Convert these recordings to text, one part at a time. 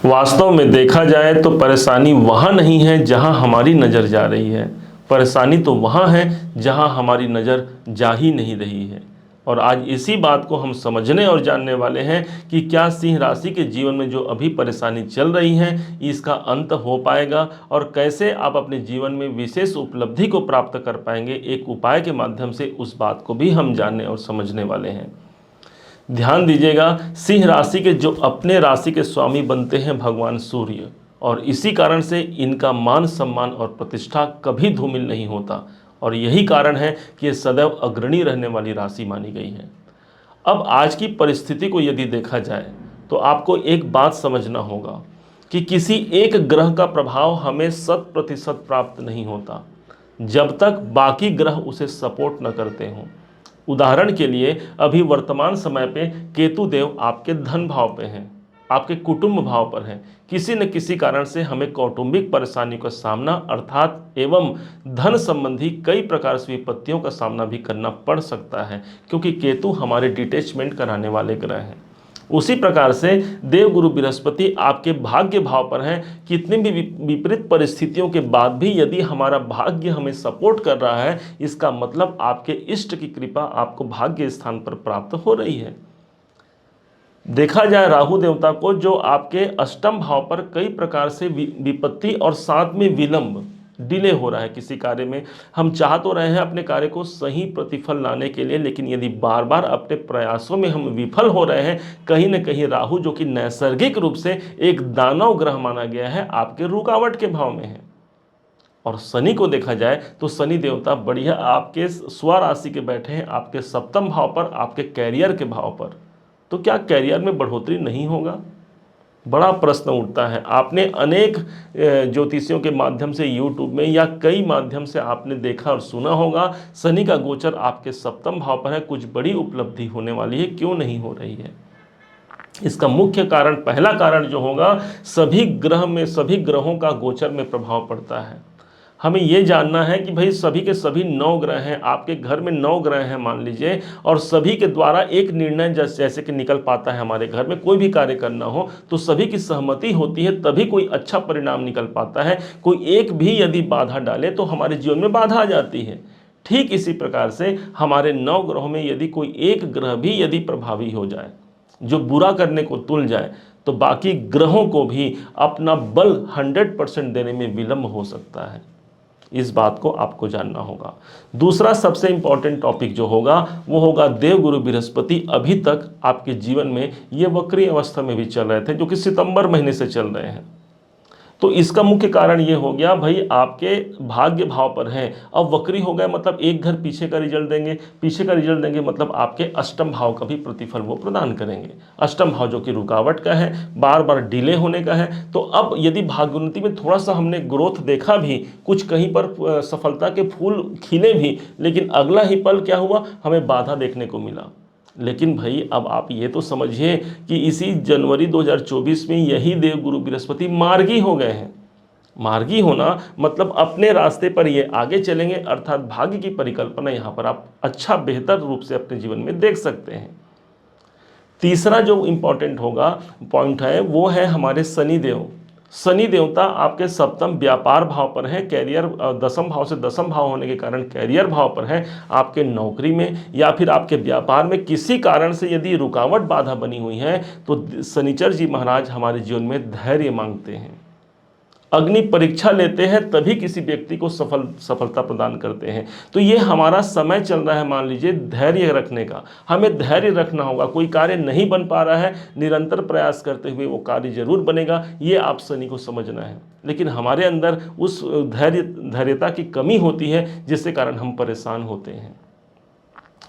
वास्तव में देखा जाए तो परेशानी वहाँ नहीं है जहाँ हमारी नज़र जा रही है, परेशानी तो वहाँ है जहाँ हमारी नज़र जा ही नहीं रही है। और आज इसी बात को हम समझने और जानने वाले हैं कि क्या सिंह राशि के जीवन में जो अभी परेशानी चल रही है इसका अंत हो पाएगा और कैसे आप अपने जीवन में विशेष उपलब्धि को प्राप्त कर पाएंगे। एक उपाय के माध्यम से उस बात को भी हम जानने और समझने वाले हैं। ध्यान दीजिएगा, सिंह राशि के जो अपने राशि के स्वामी बनते हैं भगवान सूर्य, और इसी कारण से इनका मान सम्मान और प्रतिष्ठा कभी धूमिल नहीं होता और यही कारण है कि ये सदैव अग्रणी रहने वाली राशि मानी गई है। अब आज की परिस्थिति को यदि देखा जाए तो आपको एक बात समझना होगा कि किसी एक ग्रह का प्रभाव हमें 100% प्राप्त नहीं होता जब तक बाकी ग्रह उसे सपोर्ट न करते हों। उदाहरण के लिए अभी वर्तमान समय पे केतु देव आपके धन भाव पे हैं, आपके कुटुंब भाव पर हैं। किसी न किसी कारण से हमें कौटुंबिक परेशानी का सामना अर्थात एवं धन संबंधी कई प्रकार से विपत्तियों का सामना भी करना पड़ सकता है, क्योंकि केतु हमारे डिटैचमेंट कराने वाले ग्रह हैं। उसी प्रकार से देवगुरु बृहस्पति आपके भाग्य भाव पर हैं। कितनी भी विपरीत परिस्थितियों के बाद भी यदि हमारा भाग्य हमें सपोर्ट कर रहा है, इसका मतलब आपके इष्ट की कृपा आपको भाग्य स्थान पर प्राप्त हो रही है। देखा जाए राहु देवता को, जो आपके अष्टम भाव पर कई प्रकार से विपत्ति और साथ में विलंब डिले हो रहा है किसी कार्य में। हम चाह तो रहे हैं अपने कार्य को सही प्रतिफल लाने के लिए, लेकिन यदि बार बार अपने प्रयासों में हम विफल हो रहे हैं, कहीं न कहीं राहु जो कि नैसर्गिक रूप से एक दानव ग्रह माना गया है आपके रुकावट के भाव में है। और शनि को देखा जाए तो शनि देवता बढ़िया आपके स्वराशि के बैठे हैं आपके सप्तम भाव पर, आपके कैरियर के भाव पर। तो क्या कैरियर में बढ़ोतरी नहीं होगा? बड़ा प्रश्न उठता है। आपने अनेक ज्योतिषियों के माध्यम से यूट्यूब में या कई माध्यम से आपने देखा और सुना होगा, शनि का गोचर आपके सप्तम भाव पर है, कुछ बड़ी उपलब्धि होने वाली है, क्यों नहीं हो रही है? इसका मुख्य कारण, पहला कारण जो होगा, सभी ग्रहों का गोचर में प्रभाव पड़ता है। हमें ये जानना है कि भाई सभी के सभी 9 ग्रह हैं, आपके घर में 9 ग्रह हैं मान लीजिए, और सभी के द्वारा एक निर्णय जैसे कि निकल पाता है। हमारे घर में कोई भी कार्य करना हो तो सभी की सहमति होती है, तभी कोई अच्छा परिणाम निकल पाता है। कोई एक भी यदि बाधा डाले तो हमारे जीवन में बाधा आ जाती है। ठीक इसी प्रकार से हमारे 9 ग्रहों में यदि कोई एक ग्रह भी यदि प्रभावी हो जाए, जो बुरा करने को तुल जाए, तो बाकी ग्रहों को भी अपना बल 100% देने में विलंब हो सकता है। इस बात को आपको जानना होगा। दूसरा सबसे इंपॉर्टेंट टॉपिक जो होगा वो होगा, देवगुरु बृहस्पति अभी तक आपके जीवन में ये वक्री अवस्था में भी चल रहे थे, जो कि सितंबर महीने से चल रहे हैं। तो इसका मुख्य कारण ये हो गया, भाई आपके भाग्य भाव पर हैं, अब वक्री हो गए मतलब एक घर पीछे का रिजल्ट देंगे, पीछे का रिजल्ट देंगे मतलब आपके अष्टम भाव का भी प्रतिफल वो प्रदान करेंगे। अष्टम भाव जो कि रुकावट का है, बार बार डिले होने का है। तो अब यदि भाग्योन्नति में थोड़ा सा हमने ग्रोथ देखा भी, कुछ कहीं पर सफलता के फूल खिले भी, लेकिन अगला ही पल क्या हुआ, हमें बाधा देखने को मिला। लेकिन भाई अब आप ये तो समझिए कि इसी जनवरी 2024 में यही देवगुरु बृहस्पति मार्गी हो गए हैं। मार्गी होना मतलब अपने रास्ते पर ये आगे चलेंगे, अर्थात भाग्य की परिकल्पना यहाँ पर आप अच्छा बेहतर रूप से अपने जीवन में देख सकते हैं। तीसरा जो इंपॉर्टेंट होगा पॉइंट है वो है हमारे शनि देव। शनि देवता आपके सप्तम व्यापार भाव पर है, कैरियर दसम भाव से दसम भाव होने के कारण कैरियर भाव पर है। आपके नौकरी में या फिर आपके व्यापार में किसी कारण से यदि रुकावट बाधा बनी हुई है तो शनिचर जी महाराज हमारे जीवन में धैर्य मांगते हैं, अग्नि परीक्षा लेते हैं, तभी किसी व्यक्ति को सफलता प्रदान करते हैं। तो ये हमारा समय चल रहा है मान लीजिए धैर्य रखने का। हमें धैर्य रखना होगा। कोई कार्य नहीं बन पा रहा है, निरंतर प्रयास करते हुए वो कार्य जरूर बनेगा, ये आप शनि को समझना है। लेकिन हमारे अंदर उस धैर्यता की कमी होती है, जिसके कारण हम परेशान होते हैं।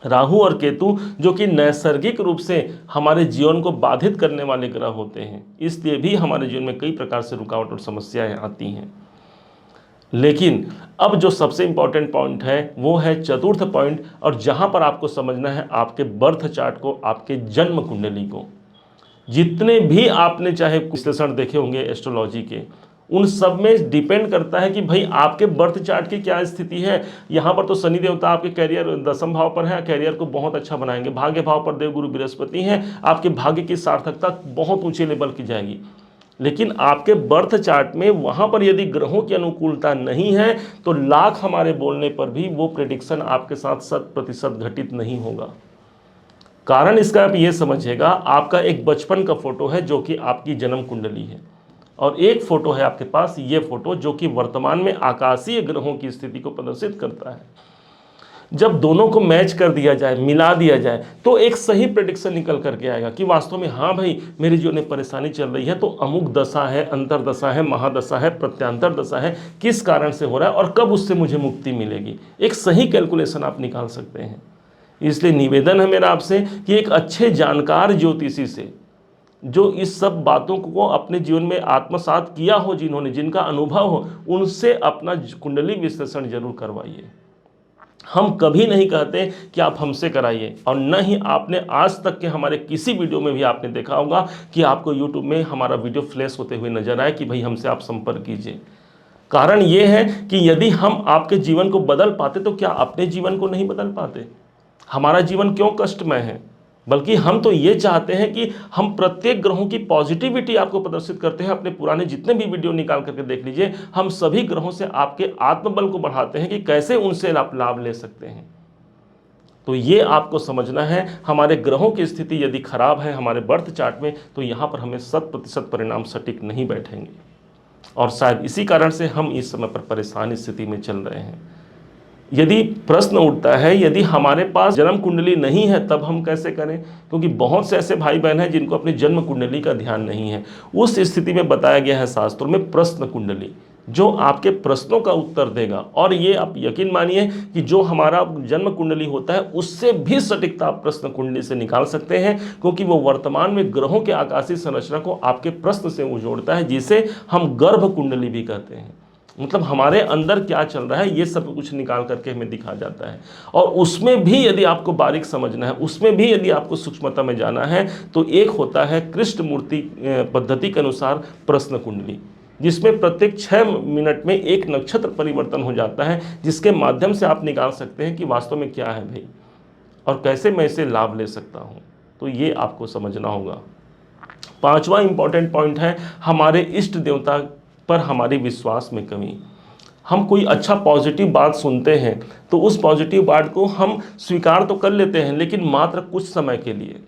राहु और केतु जो कि नैसर्गिक रूप से हमारे जीवन को बाधित करने वाले ग्रह होते हैं, इसलिए भी हमारे जीवन में कई प्रकार से रुकावट और समस्याएं आती हैं। लेकिन अब जो सबसे इंपॉर्टेंट पॉइंट है वो है चतुर्थ पॉइंट, और जहां पर आपको समझना है आपके बर्थ चार्ट को, आपके जन्म कुंडली को। जितने भी आपने चाहे विश्लेषण देखे होंगे एस्ट्रोलॉजी के, उन सब में डिपेंड करता है कि भाई आपके बर्थ चार्ट की क्या स्थिति है। यहाँ पर तो शनि देवता आपके कैरियर दसम भाव पर है, कैरियर को बहुत अच्छा बनाएंगे। भाग्य भाव पर देवगुरु बृहस्पति हैं, आपके भाग्य की सार्थकता बहुत ऊंचे लेवल की जाएगी। लेकिन आपके बर्थ चार्ट में वहाँ पर यदि ग्रहों की अनुकूलता नहीं है तो लाख हमारे बोलने पर भी वो प्रेडिक्शन आपके साथ 100% घटित नहीं होगा। कारण इसका आप ये समझिएगा, आपका एक बचपन का फोटो है जो कि आपकी जन्म कुंडली है, और एक फोटो है आपके पास ये फोटो जो कि वर्तमान में आकाशीय ग्रहों की स्थिति को प्रदर्शित करता है। जब दोनों को मैच कर दिया जाए, मिला दिया जाए, तो एक सही प्रेडिक्शन निकल करके आएगा कि वास्तव में हाँ भाई, मेरे जीवन में परेशानी चल रही है तो अमुक दशा है, अंतरदशा है, महादशा है, प्रत्यांतर दशा है, किस कारण से हो रहा है और कब उससे मुझे मुक्ति मिलेगी। एक सही कैलकुलेशन आप निकाल सकते हैं। इसलिए निवेदन है मेरा आपसे कि एक अच्छे जानकार ज्योतिषी से, जो इस सब बातों को अपने जीवन में आत्मसात किया हो, जिन्होंने, जिनका अनुभव हो, उनसे अपना कुंडली विश्लेषण जरूर करवाइए। हम कभी नहीं कहते कि आप हमसे कराइए, और न ही आपने आज तक के हमारे किसी वीडियो में भी आपने देखा होगा कि आपको यूट्यूब में हमारा वीडियो फ्लैश होते हुए नजर आए कि भाई हमसे आप संपर्क कीजिए। कारण ये है कि यदि हम आपके जीवन को बदल पाते तो क्या अपने जीवन को नहीं बदल पाते? हमारा जीवन क्यों कष्टमय है? बल्कि हम तो ये चाहते हैं कि हम प्रत्येक ग्रहों की पॉजिटिविटी आपको प्रदर्शित करते हैं। अपने पुराने जितने भी वीडियो निकाल करके देख लीजिए, हम सभी ग्रहों से आपके आत्मबल को बढ़ाते हैं कि कैसे उनसे आप लाभ ले सकते हैं। तो ये आपको समझना है, हमारे ग्रहों की स्थिति यदि खराब है हमारे बर्थ चार्ट में, तो यहाँ पर हमें 100% परिणाम सटीक नहीं बैठेंगे, और शायद इसी कारण से हम इस समय पर परेशान स्थिति में चल रहे हैं। यदि प्रश्न उठता है, यदि हमारे पास जन्म कुंडली नहीं है तब हम कैसे करें? क्योंकि बहुत से ऐसे भाई बहन हैं जिनको अपनी जन्म कुंडली का ध्यान नहीं है। उस स्थिति में बताया गया है शास्त्रों में प्रश्न कुंडली, जो आपके प्रश्नों का उत्तर देगा। और ये आप यकीन मानिए कि जो हमारा जन्म कुंडली होता है उससे भी सटीकता आप प्रश्न कुंडली से निकाल सकते हैं, क्योंकि वो वर्तमान में ग्रहों के आकाशीय संरचना को आपके प्रश्न से वो जोड़ता है, जिसे हम गर्भ कुंडली भी कहते हैं। मतलब हमारे अंदर क्या चल रहा है ये सब कुछ निकाल करके हमें दिखा जाता है। और उसमें भी यदि आपको बारीक समझना है, उसमें भी यदि आपको सूक्ष्मता में जाना है, तो एक होता है कृष्ण मूर्ति पद्धति के अनुसार प्रश्न कुंडली, जिसमें प्रत्येक 6 मिनट में एक नक्षत्र परिवर्तन हो जाता है, जिसके माध्यम से आप निकाल सकते हैं कि वास्तव में क्या है भाई, और कैसे मैं इसे लाभ ले सकता हूँ। तो ये आपको समझना होगा। 5वां इंपॉर्टेंट पॉइंट है हमारे इष्ट देवता पर हमारी विश्वास में कमी। हम कोई अच्छा पॉजिटिव बात सुनते हैं तो उस पॉजिटिव बात को हम स्वीकार तो कर लेते हैं, लेकिन मात्र कुछ समय के लिए।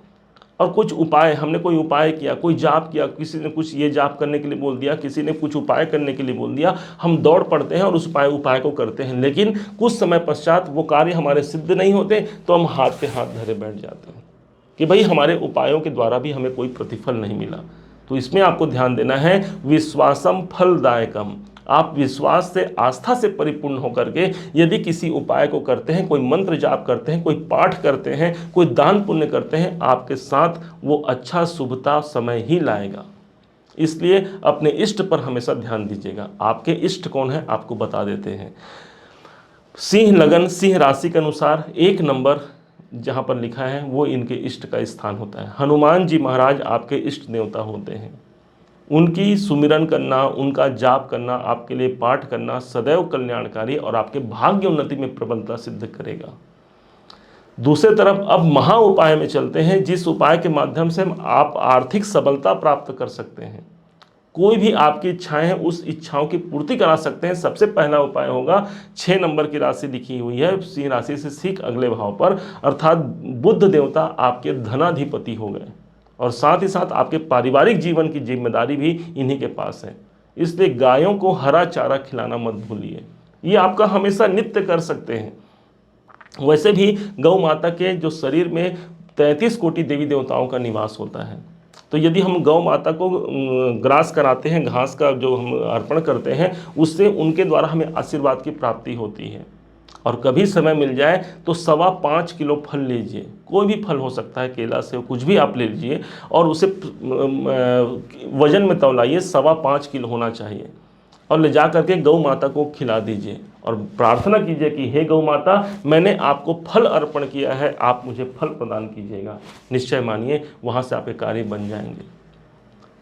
और कुछ उपाय, हमने कोई उपाय किया, कोई जाप किया, किसी ने कुछ ये जाप करने के लिए बोल दिया, किसी ने कुछ उपाय करने के लिए बोल दिया, हम दौड़ पड़ते हैं और उस उपाय को करते हैं, लेकिन कुछ समय पश्चात वो कार्य हमारे सिद्ध नहीं होते, तो हम हाथ पे हाथ धरे बैठ जाते हैं कि भाई हमारे उपायों के द्वारा भी हमें कोई प्रतिफल नहीं मिला। तो इसमें आपको ध्यान देना है, विश्वासम फलदायकम। आप विश्वास से, आस्था से परिपूर्ण होकर के यदि किसी उपाय को करते हैं, कोई मंत्र जाप करते हैं, कोई पाठ करते हैं, कोई दान पुण्य करते हैं, आपके साथ वो अच्छा शुभता समय ही लाएगा। इसलिए अपने इष्ट पर हमेशा ध्यान दीजिएगा। आपके इष्ट कौन है आपको बता देते हैं। सिंह लगन, सिंह राशि के अनुसार 1 नंबर जहाँ पर लिखा है वो इनके इष्ट का स्थान होता है। हनुमान जी महाराज आपके इष्ट देवता होते हैं। उनकी सुमिरन करना, उनका जाप करना, आपके लिए पाठ करना सदैव कल्याणकारी और आपके भाग्य उन्नति में प्रबलता सिद्ध करेगा। दूसरी तरफ अब महा उपाय में चलते हैं, जिस उपाय के माध्यम से आप आर्थिक सबलता प्राप्त कर सकते हैं। कोई भी आपकी इच्छाएं हैं उस इच्छाओं की पूर्ति करा सकते हैं। सबसे पहला उपाय होगा, 6 नंबर की राशि लिखी हुई है, सिंह राशि से ठीक अगले भाव पर, अर्थात बुध देवता आपके धनाधिपति हो गए, और साथ ही साथ आपके पारिवारिक जीवन की जिम्मेदारी भी इन्हीं के पास है। इसलिए गायों को हरा चारा खिलाना मत भूलिए, ये आपका हमेशा नित्य कर सकते हैं। वैसे भी गौ माता के जो शरीर में 33 कोटि देवी देवताओं का निवास होता है, तो यदि हम गौ माता को ग्रास कराते हैं, घास का जो हम अर्पण करते हैं, उससे उनके द्वारा हमें आशीर्वाद की प्राप्ति होती है। और कभी समय मिल जाए तो 5.25 किलो फल लीजिए, कोई भी फल हो सकता है, केला से कुछ भी आप ले लीजिए, और उसे वजन में तौलाइए, 5.25 किलो होना चाहिए, और ले जा करके गौ माता को खिला दीजिए और प्रार्थना कीजिए कि हे गौ माता, मैंने आपको फल अर्पण किया है, आप मुझे फल प्रदान कीजिएगा। निश्चय मानिए वहाँ से आपके कार्य बन जाएंगे।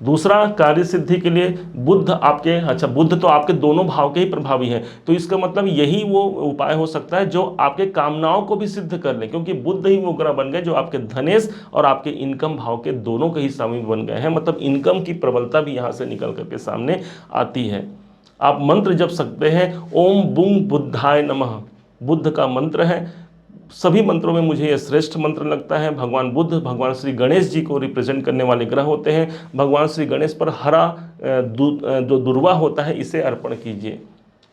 दूसरा, कार्य सिद्धि के लिए बुध आपके, अच्छा बुध तो आपके दोनों भाव के ही प्रभावी हैं, तो इसका मतलब यही वो उपाय हो सकता है जो आपके कामनाओं को भी सिद्ध कर ले, क्योंकि बुध ही वो ग्रह बन गए जो आपके धनेश और आपके इनकम भाव के दोनों के ही स्वामी बन गए हैं। मतलब इनकम की प्रबलता भी यहाँ से निकल करके सामने आती है। आप मंत्र जप सकते हैं, ओम बुंग बुद्धाय नमः, बुद्ध का मंत्र है। सभी मंत्रों में मुझे यह श्रेष्ठ मंत्र लगता है। भगवान बुद्ध भगवान श्री गणेश जी को रिप्रेजेंट करने वाले ग्रह होते हैं। भगवान श्री गणेश पर हरा जो दुर्वा होता है इसे अर्पण कीजिए।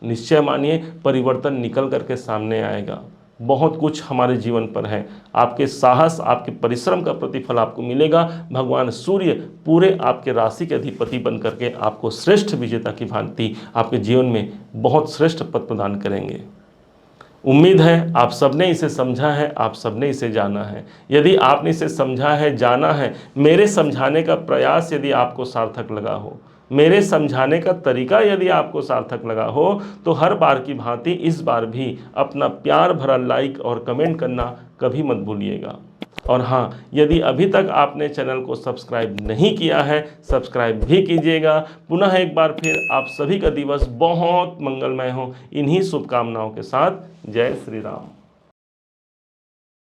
निश्चय मानिए परिवर्तन निकल करके सामने आएगा। बहुत कुछ हमारे जीवन पर है। आपके साहस, आपके परिश्रम का प्रतिफल आपको मिलेगा। भगवान सूर्य पूरे आपके राशि के अधिपति बन करके आपको श्रेष्ठ विजेता की भांति आपके जीवन में बहुत श्रेष्ठ पद प्रदान करेंगे। उम्मीद है आप सबने इसे समझा है, आप सबने इसे जाना है। यदि आपने इसे समझा है, जाना है, मेरे समझाने का प्रयास यदि आपको सार्थक लगा हो, मेरे समझाने का तरीका यदि आपको सार्थक लगा हो, तो हर बार की भांति इस बार भी अपना प्यार भरा लाइक और कमेंट करना कभी मत भूलिएगा। और हाँ, यदि अभी तक आपने चैनल को सब्सक्राइब नहीं किया है, सब्सक्राइब भी कीजिएगा। पुनः एक बार फिर आप सभी का दिवस बहुत मंगलमय हो, इन्हीं शुभकामनाओं के साथ। जय श्री राम।